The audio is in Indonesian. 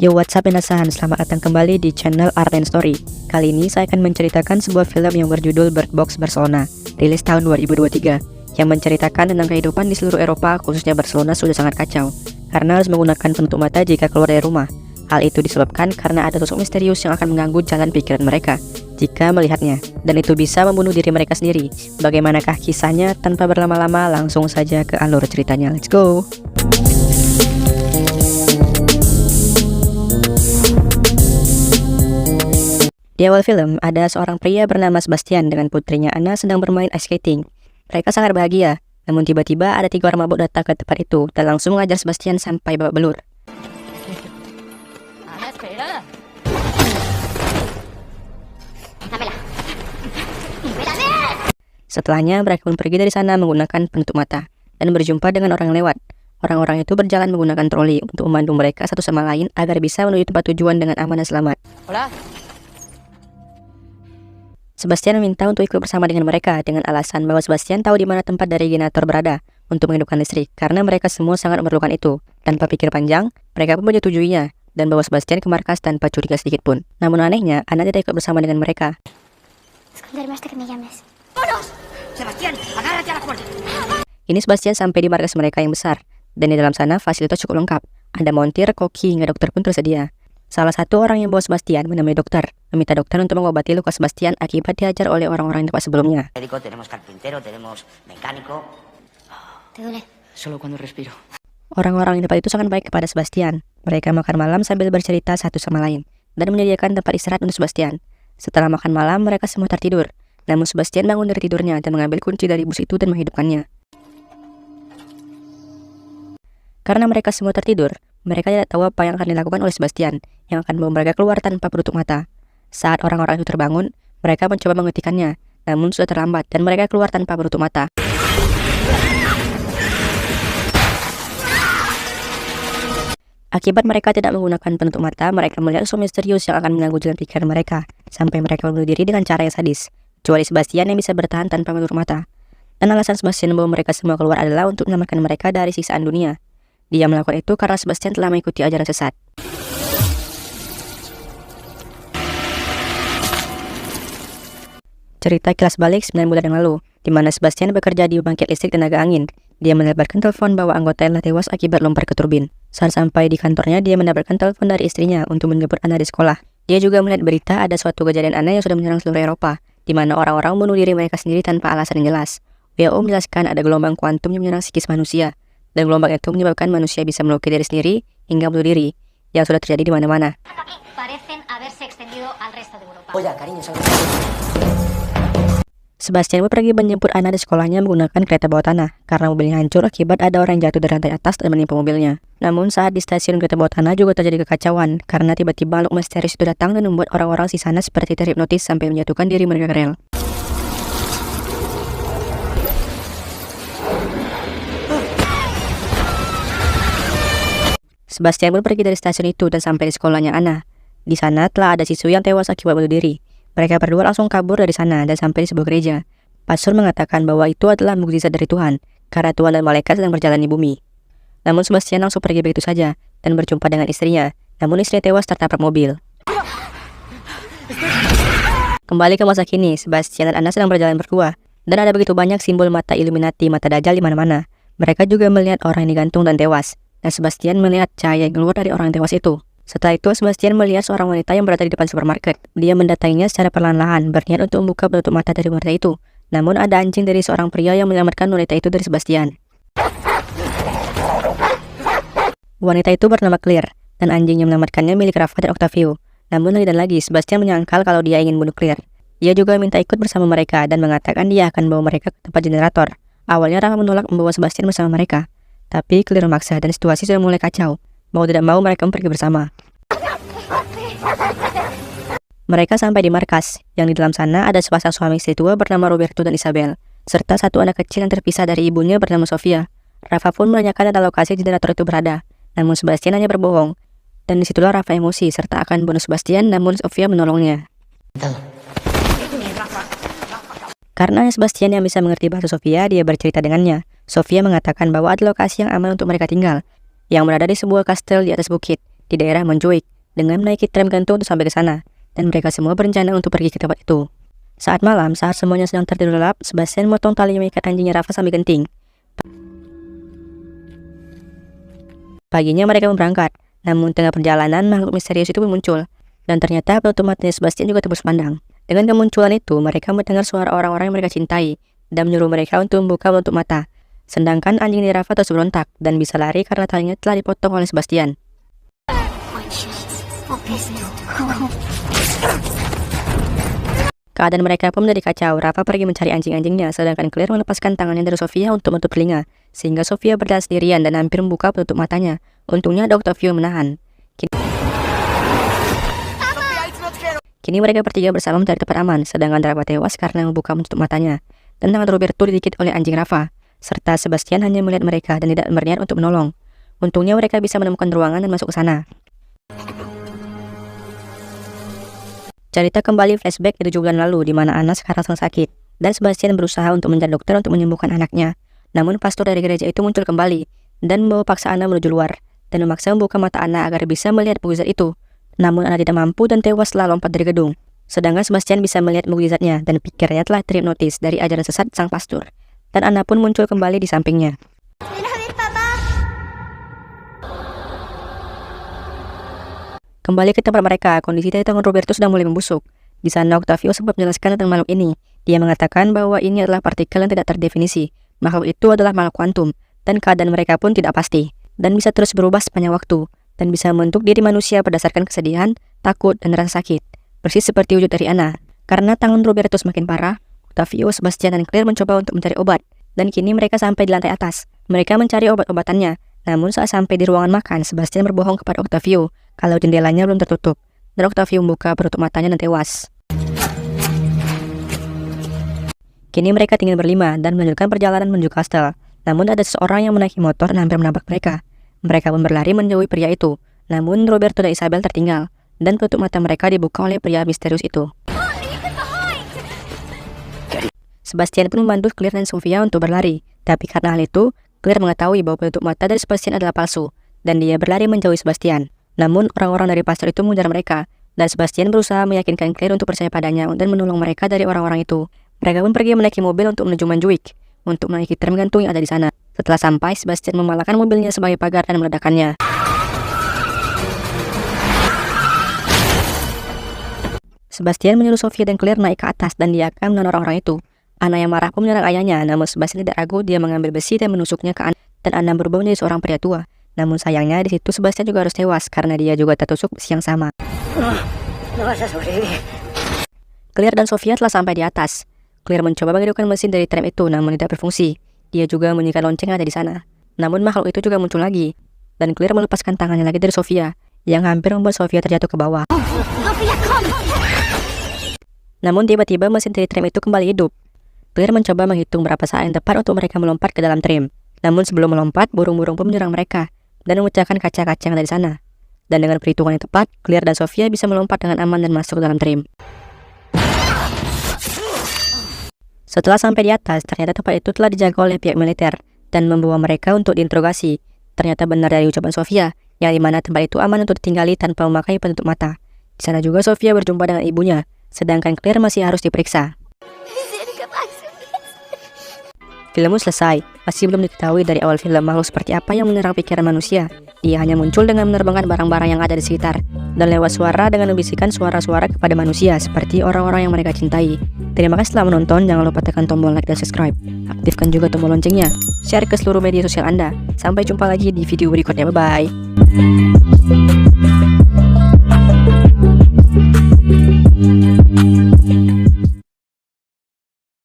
Yo, what's up Minasan, selamat datang kembali di channel Art and Story. Kali ini saya akan menceritakan sebuah film yang berjudul Bird Box Barcelona, rilis tahun 2023, yang menceritakan tentang kehidupan di seluruh Eropa, khususnya Barcelona sudah sangat kacau, karena harus menggunakan penutup mata jika keluar dari rumah. Hal itu disebabkan karena ada sosok misterius yang akan mengganggu jalan pikiran mereka jika melihatnya, dan itu bisa membunuh diri mereka sendiri. Bagaimanakah kisahnya? Tanpa berlama-lama, langsung saja ke alur ceritanya, let's go! Di awal film, ada seorang pria bernama Sebastian dengan putrinya Anna sedang bermain ice skating. Mereka sangat bahagia, namun tiba-tiba ada 3 orang mabuk datang ke tempat itu dan langsung mengajar Sebastian sampai babak belur. Setelahnya, mereka pun pergi dari sana menggunakan penutup mata dan berjumpa dengan orang yang lewat. Orang-orang itu berjalan menggunakan troli untuk memandu mereka satu sama lain agar bisa menuju tempat tujuan dengan aman dan selamat. Hola. Sebastian meminta untuk ikut bersama dengan mereka dengan alasan bahwa Sebastian tahu di mana tempat dari generator berada untuk menghidupkan listrik karena mereka semua sangat memerlukan itu. Tanpa pikir panjang, mereka pun menyetujuinya dan bawa Sebastian ke markas tanpa curiga sedikit pun. Namun anehnya, Anna tidak ikut bersama dengan mereka. Esconderme hasta que me llames. ¡Vámonos! Sebastián, agárrate a la puerta. Ini Sebastian sampai di markas mereka yang besar, dan di dalam sana fasilitas cukup lengkap. Ada montir, koki, hingga dokter pun tersedia. Salah satu orang yang bawa Sebastian menemui dokter, meminta dokter untuk mengobati luka Sebastian akibat dihajar oleh orang-orang di tempat sebelumnya. Médico, tenemos carpintero, tenemos mecánico. ¿Te duele? Solo cuando respiro. Orang-orang di tempat itu sangat baik kepada Sebastian. Mereka makan malam sambil bercerita satu sama lain, dan menyediakan tempat istirahat untuk Sebastian. Setelah makan malam, mereka semua tertidur. Namun Sebastian bangun dari tidurnya dan mengambil kunci dari bus itu dan menghidupkannya. Karena mereka semua tertidur, mereka tidak tahu apa yang akan dilakukan oleh Sebastian, yang akan membawa mereka keluar tanpa penutup mata. Saat orang-orang itu terbangun, mereka mencoba menghentikannya, namun sudah terlambat dan mereka keluar tanpa penutup mata. Akibat mereka tidak menggunakan penutup mata, mereka melihat sosok misterius yang akan mengganggu jalan pikiran mereka, sampai mereka membunuh diri dengan cara yang sadis. Kecuali Sebastian yang bisa bertahan tanpa menutup mata. Dan alasan Sebastian membawa mereka semua keluar adalah untuk menyelamatkan mereka dari siksaan dunia. Dia melakukan itu karena Sebastian telah mengikuti ajaran sesat. Cerita kilas balik 9 bulan yang lalu, di mana Sebastian bekerja di pembangkit listrik tenaga angin. Dia mendapatkan telepon bahwa anggota yang tewas akibat lompat ke turbin. Saat sampai di kantornya, dia mendapatkan telepon dari istrinya untuk menjemput Anna di sekolah. Dia juga melihat berita ada suatu kejadian aneh yang sudah menyerang seluruh Eropa, di mana orang-orang bunuh diri mereka sendiri tanpa alasan yang jelas. WHO menjelaskan ada gelombang kuantum yang menyerang psikis manusia, dan gelombang itu menyebabkan manusia bisa melukai diri sendiri hingga bunuh diri, yang sudah terjadi di mana-mana. Parecen haberse extendido al resto de Europa. Oye, cariño, salgo. Sebastian pun pergi menjemput Anna di sekolahnya menggunakan kereta bawah tanah, karena mobilnya hancur akibat ada orang yang jatuh dari lantai atas dan menimpa mobilnya. Namun saat di stasiun kereta bawah tanah juga terjadi kekacauan, karena tiba-tiba makhluk misterius itu datang dan membuat orang-orang di sana seperti terhipnotis sampai menjatuhkan diri mereka ke rel. Sebastian pun pergi dari stasiun itu dan sampai di sekolahnya Anna. Di sana telah ada siswi yang tewas akibat bunuh diri. Mereka berdua langsung kabur dari sana dan sampai di sebuah gereja. Pastor mengatakan bahwa itu adalah mukjizat dari Tuhan, karena Tuhan dan malaikat sedang berjalan di bumi. Namun Sebastian langsung pergi begitu saja dan berjumpa dengan istrinya, namun istrinya tewas tertabrak mobil. Kembali ke masa kini, Sebastian dan Anna sedang berjalan berdua, dan ada begitu banyak simbol mata Illuminati, mata Dajjal di mana-mana. Mereka juga melihat orang yang digantung dan tewas, dan Sebastian melihat cahaya yang keluar dari orang yang tewas itu. Setelah itu, Sebastian melihat seorang wanita yang berada di depan supermarket. Dia mendatanginya secara perlahan-lahan, berniat untuk membuka penutup mata dari wanita itu. Namun ada anjing dari seorang pria yang menyelamatkan wanita itu dari Sebastian. Wanita itu bernama Claire, dan anjing yang menyelamatkannya milik Rafa dan Octavio. Namun lagi dan lagi, Sebastian menyangkal kalau dia ingin bunuh Claire. Dia juga minta ikut bersama mereka dan mengatakan dia akan membawa mereka ke tempat generator. Awalnya Rafa menolak membawa Sebastian bersama mereka, tapi Claire memaksa dan situasi sudah mulai kacau. Mau tidak mau mereka pergi bersama. Mereka sampai di markas, yang di dalam sana ada sepasang suami istri tua bernama Roberto dan Isabel, serta satu anak kecil yang terpisah dari ibunya bernama Sofia. Rafa pun menanyakan ada lokasi generator itu berada, namun Sebastian hanya berbohong. Dan disitulah Rafa emosi serta akan bunuh Sebastian, namun Sofia menolongnya. Karena Sebastian yang bisa mengerti bahasa Sofia, dia bercerita dengannya. Sofia mengatakan bahwa ada lokasi yang aman untuk mereka tinggal, yang berada di sebuah kastel di atas bukit. di daerah Montjuic dengan menaiki tram gantung untuk sampai ke sana, dan mereka semua berencana untuk pergi ke tempat itu. Saat malam, saat semuanya sedang tertidur lelap, Sebastian memotong tali yang mengikat anjingnya Rafa sambil genting. Paginya mereka berangkat, namun tengah perjalanan makhluk misterius itu muncul, dan ternyata penutup matanya Sebastian juga tembus pandang. Dengan kemunculan itu, mereka mendengar suara orang-orang yang mereka cintai, dan menyuruh mereka untuk membuka penutup mata. Sedangkan anjing di Rafa terus berontak, dan bisa lari karena talinya telah dipotong oleh Sebastian. Keadaan mereka pun menjadi kacau. Rafa pergi mencari anjing-anjingnya, sedangkan Claire melepaskan tangannya dari Sofia untuk menutup telinga, sehingga Sofia berjalan sendirian dan hampir membuka penutup matanya. Untungnya ada Octavio menahan. Kini mereka bertiga bersama mencari tempat aman, sedangkan Rafa tewas karena membuka penutup matanya, dan tangan Roberto digigit oleh anjing Rafa, serta Sebastian hanya melihat mereka dan tidak berniat untuk menolong. Untungnya mereka bisa menemukan ruangan dan masuk ke sana. Cerita kembali flashback di 7 bulan lalu, di mana Anna sekarang sedang sakit, dan Sebastian berusaha untuk mencari dokter untuk menyembuhkan anaknya. Namun pastor dari gereja itu muncul kembali, dan membawa paksa Anna menuju luar, dan memaksa membuka mata Anna agar bisa melihat mukjizat itu. Namun Anna tidak mampu dan tewas setelah lompat dari gedung. Sedangkan Sebastian bisa melihat mukjizatnya, dan pikirnya telah terhipnotis dari ajaran sesat sang pastor. Dan Anna pun muncul kembali di sampingnya. Kembali ke tempat mereka, kondisi dari tangan Roberto sudah mulai membusuk. Di sana Octavio sempat menjelaskan tentang makhluk ini. Dia mengatakan bahwa ini adalah partikel yang tidak terdefinisi. Makhluk itu adalah makhluk kuantum, dan keadaan mereka pun tidak pasti, dan bisa terus berubah sepanjang waktu, dan bisa membentuk diri manusia berdasarkan kesedihan, takut, dan rasa sakit. Persis seperti wujud dari Anna. Karena tangan Roberto semakin parah, Octavio, Sebastian, dan Claire mencoba untuk mencari obat, dan kini mereka sampai di lantai atas. Mereka mencari obat-obatannya. Namun saat sampai di ruangan makan, Sebastian berbohong kepada Octavio kalau jendelanya belum tertutup, dan Octavio membuka penutup matanya dan tewas. Kini mereka tinggal berlima dan melanjutkan perjalanan menuju kastel. Namun ada seseorang yang menaiki motor dan hampir menabrak mereka. Mereka pun berlari menjauhi pria itu. Namun Roberto dan Isabel tertinggal, dan penutup mata mereka dibuka oleh pria misterius itu. Sebastian pun membantu Claire dan Sofia untuk berlari, tapi karena hal itu, Claire mengetahui bahwa penutup mata dari Sebastian adalah palsu, dan dia berlari menjauhi Sebastian. Namun orang-orang dari pastor itu mengejar mereka, dan Sebastian berusaha meyakinkan Claire untuk percaya padanya dan menolong mereka dari orang-orang itu. Mereka pun pergi menaiki mobil untuk menuju Montjuic, untuk menaiki tram gantung yang ada di sana. Setelah sampai, Sebastian memalakkan mobilnya sebagai pagar dan meledakannya. Sebastian menyuruh Sofia dan Claire naik ke atas dan dia akan menahan orang-orang itu. Anna yang marah pun menyerang ayahnya, namun Sebastian tidak ragu, dia mengambil besi dan menusuknya ke Anna, dan Anna berubah menjadi seorang pria tua. Namun sayangnya di situ Sebastian juga harus tewas karena dia juga tertusuk besi yang sama. Claire dan Sofia telah sampai di atas. Claire mencoba menghidupkan mesin dari tram itu, namun tidak berfungsi. Dia juga menyingkirkan lonceng yang ada di sana. Namun makhluk itu juga muncul lagi, dan Claire melepaskan tangannya lagi dari Sofia, yang hampir membuat Sofia terjatuh ke bawah. Namun tiba-tiba mesin dari tram itu kembali hidup. Claire mencoba menghitung berapa saat yang tepat untuk mereka melompat ke dalam tram. Namun sebelum melompat, burung-burung pun menyerang mereka dan memecahkan kaca-kaca yang ada di sana. Dan dengan perhitungan yang tepat, Claire dan Sofia bisa melompat dengan aman dan masuk ke dalam tram. Setelah sampai di atas, ternyata tempat itu telah dijaga oleh pihak militer dan membawa mereka untuk diinterogasi. Ternyata benar dari ucapan Sofia, yang dimana tempat itu aman untuk ditinggali tanpa memakai penutup mata. Di sana juga Sofia berjumpa dengan ibunya, sedangkan Claire masih harus diperiksa. Filmmu selesai. Masih belum diketahui dari awal film makhluk seperti apa yang menyerang pikiran manusia. Dia hanya muncul dengan menerbangkan barang-barang yang ada di sekitar, dan lewat suara dengan membisikkan suara-suara kepada manusia seperti orang-orang yang mereka cintai. Terima kasih telah menonton. Jangan lupa tekan tombol like dan subscribe. Aktifkan juga tombol loncengnya. Share ke seluruh media sosial Anda. Sampai jumpa lagi di video berikutnya. Bye-bye.